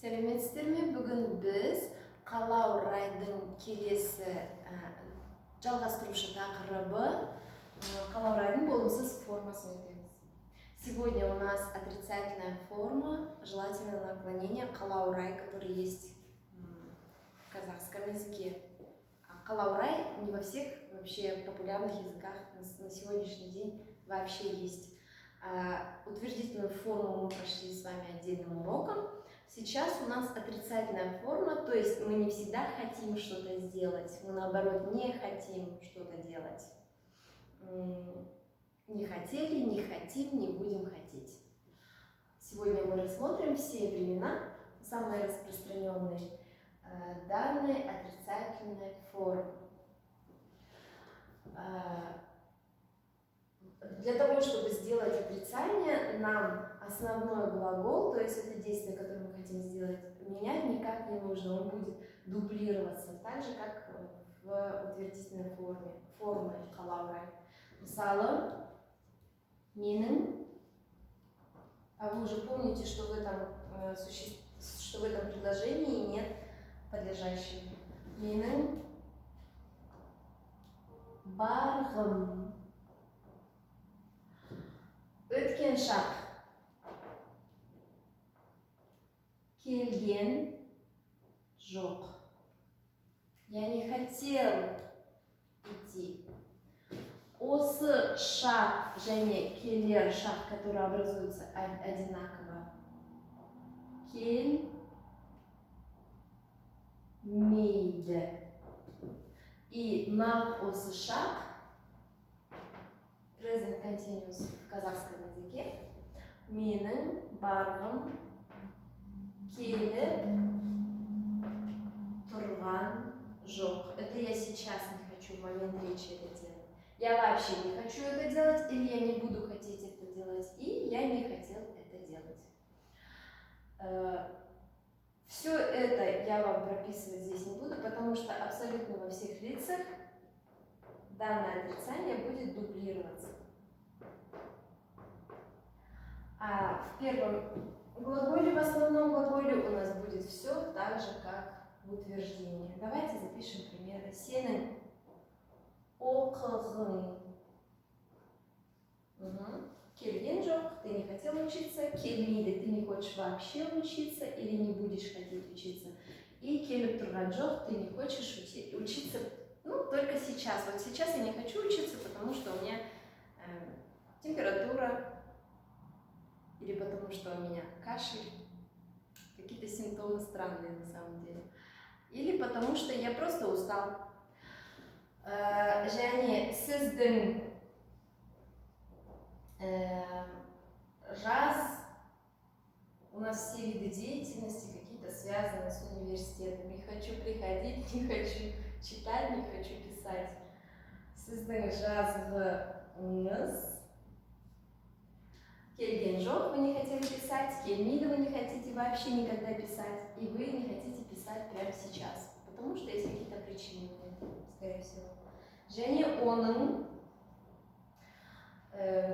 Сәлеметсіздер ме? Бүгін біз қалау райдың келесі жалғастырушы тақырыбы қалау райдың болымсыз формасын өтеміз. Сегодня у нас отрицательная форма, желательное наклонение қалау рай, который есть в казахском языке. Қалау рай не во всех вообще популярных языках на сегодняшний день вообще есть. Утвердительную форму мы прошли с вами отдельным уроком. Сейчас у нас отрицательная форма, то есть мы не всегда хотим что-то сделать, мы наоборот не хотим что-то делать. Не хотели, не хотим, не будем хотеть. Сегодня мы рассмотрим все времена, самые распространенные данные отрицательной формы. Для того, чтобы сделать отрицание, нам основной глагол, то есть это действие, которое мы хотим сделать, менять никак не нужно, он будет дублироваться, так же, как в утвердительной форме қалау рай. Мысалы, менің, а вы уже помните, что в этом предложении нет подлежащего. Менің барғым. Өткен шақ. Келген жоқ. Я не хотел идти. Осы шақ және келер шақ, которые образуются одинаково. Келмейді. И на осы шақ, present continuous в казахском языке, менің барғым келіп тұрған жоқ. Это я сейчас не хочу, в момент речи это делать. Я вообще не хочу это делать, или я не буду хотеть это делать, и я не хотел это делать. Все это я вам прописывать здесь не буду, потому что абсолютно во всех лицах данное отрицание будет дублироваться. А в первом глаголе, в основном глаголе у нас будет все так же, как в утверждении. Давайте запишем примеры. Сенің оқығың. Келген жоқ, ты не хотел учиться. Келмейді, ты не хочешь вообще учиться или не будешь хотеть учиться. И келіп тұрған жоқ, ты не хочешь учиться, только сейчас. Вот сейчас я не хочу учиться, потому что у меня температура, или потому что у меня кашель, какие-то симптомы странные на самом деле. Или потому что я просто устал. Және сіздің жаз, у нас все виды деятельности какие-то связаны с университетом. Не хочу приходить, не хочу читать, не хочу писать. Сіздің жазғыңыз. Келген жоқ, вы не хотели писать, келмейді, вы не хотите вообще никогда писать, и вы не хотите писать прямо сейчас, потому что есть какие-то причины, скорее всего. Және оның,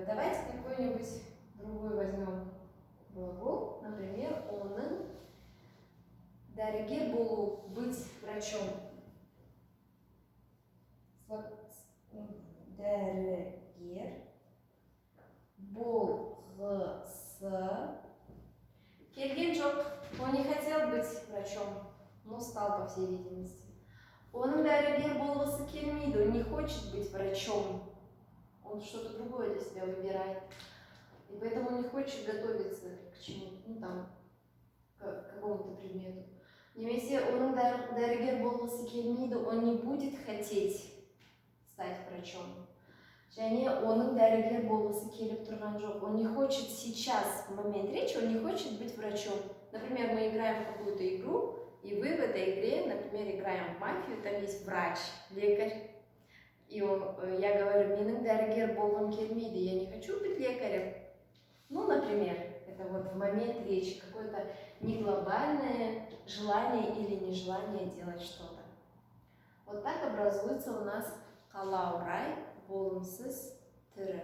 давайте какой-нибудь другой возьмем глагол, например, оның дәрігер болу, быть врачом. Дәрігер болғысы. Келген жоқ, он не хотел быть врачом, но стал, по всей видимости. Оның дәрігер болғысы келмейді, он не хочет быть врачом, он что-то другое для себя выбирает. И поэтому он не хочет готовиться к чему-то, к какому-то предмету. Немесе оның дәрігер болғысы келмейді, он не будет хотеть стать врачом. Және оның дәрігер болғысы келіп тұрған жоқ. Он не хочет сейчас, в момент речи, он не хочет быть врачом. Например, мы играем в какую-то игру, и вы в этой игре, например, играем в мафию, там есть врач, лекарь. И я говорю, менің дәрігер болғым келмейді, я не хочу быть лекарем. Например, это вот в момент речи, какое-то неглобальное желание или нежелание делать что-то. Вот так образуется у нас қалау рай, болымсыз түрі.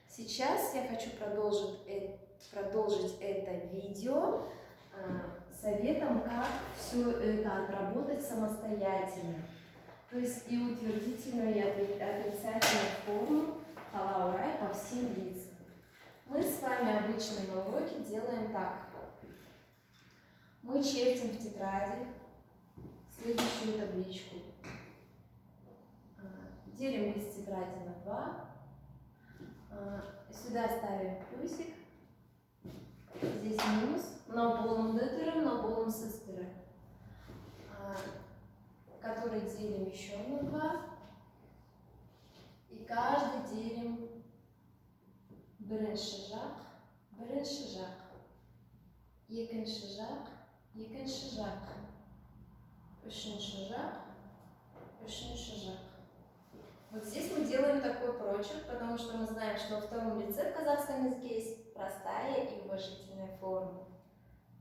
Сейчас я хочу продолжить это видео советом, как все это отработать самостоятельно. То есть и утвердительную, и отрицательную форму халаурай по всем лицам. Мы с вами обычно на уроке делаем так. Мы чертим в тетради следующую табличку. Делим лист тетради на 2. Сюда ставим плюсик. Здесь минус. Наболом дытером, наболом сестером. Который делим еще на 2. И каждый делим бірінші жақ, екінші жақ, үшінші жақ. Вот здесь мы делаем такой прочерк, потому что мы знаем, что во втором лице в казахском языке есть простая и уважительная форма.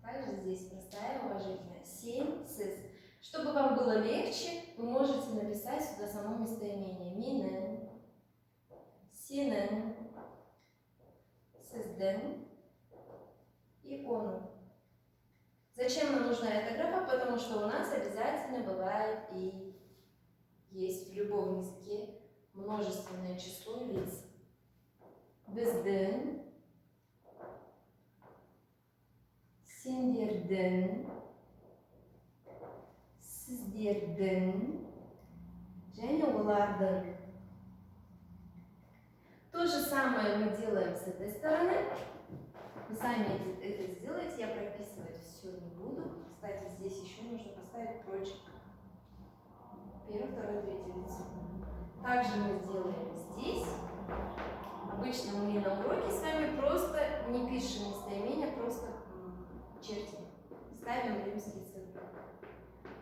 Также здесь простая и уважительная. Сен, сыз. Чтобы вам было легче, вы можете написать сюда само местоимение. Минен, синен, сызден и он. Зачем нам нужна эта графа? Потому что у нас обязательно бывает и есть в любом языке множественное число лиц. Біздің, сендердің, сіздердің және олардың. То же самое мы делаем с этой стороны. Вы сами это сделаете, я прописывать все не буду. Кстати, здесь еще нужно поставить прочерк. Первое, второе, третье лицо. Также мы сделаем здесь. Обычно мы на уроке с вами просто не пишем местоимения, просто чертим. Ставим римские цифры.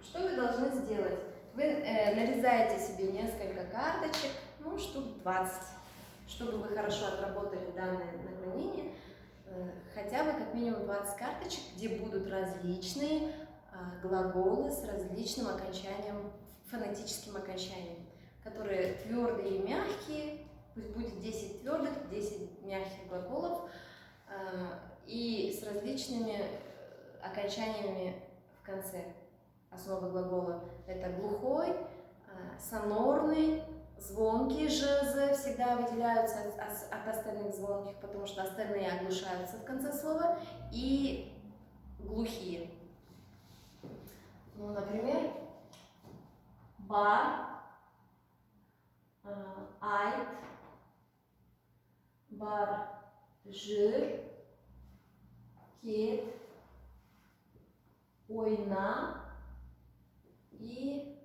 Что вы должны сделать? Вы нарезаете себе несколько карточек, ну, штук 20, чтобы вы хорошо отработали данное наклонение. Хотя бы как минимум 20 карточек, где будут различные глаголы с различным окончанием, фонетическим окончанием, которые твердые и мягкие, пусть будет 10 твердых, 10 мягких глаголов и с различными окончаниями в конце. Основа глагола – это глухой, сонорный, звонкие ЖЗ всегда выделяются от остальных звонких, потому что остальные оглушаются в конце слова, и глухие. Ну, например, бар, айт, бар, жир, кет, ойна и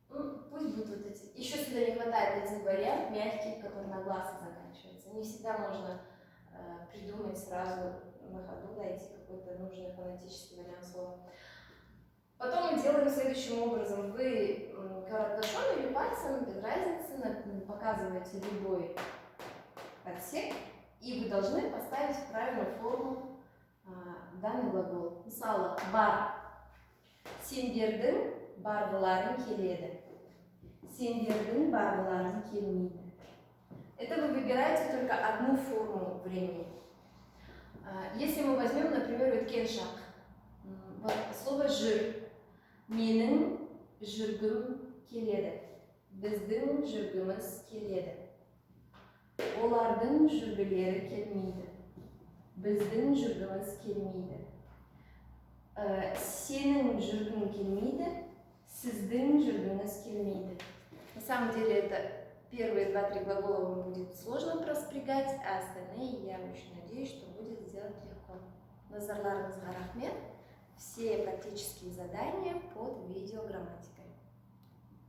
пусть будут вот эти. Еще сюда не хватает один вариант, мягкий, который на глаз заканчивается. Не всегда можно придумать сразу на ходу, найти какой-то нужный фонетический вариант слова. Потом мы делаем следующим образом. Вы карандашом или пальцем, без разницы, показываете любой отсек, и вы должны поставить в правильную форму данный глагол. Мысалы, бар. Сендердің барларың келеді. Сендердің барларың келмейді. Это вы выбираете только одну форму времени. Если мы возьмем, например, өткен шақ, слово жир. Менің жүргім келеді. Біздің жүргіміз келеді. Олардың жүргілері келмейді. Біздің жүргіміз келмейді. Сенің жүргің келмейді. Сіздің жүргіңіз келмейді. На самом деле это первые 2-3 глагола вам будет сложно проспрягать, а остальные я очень надеюсь, что будет сделать легко. Назарларыңызға рахмет. Все практические задания под видеограмматикой.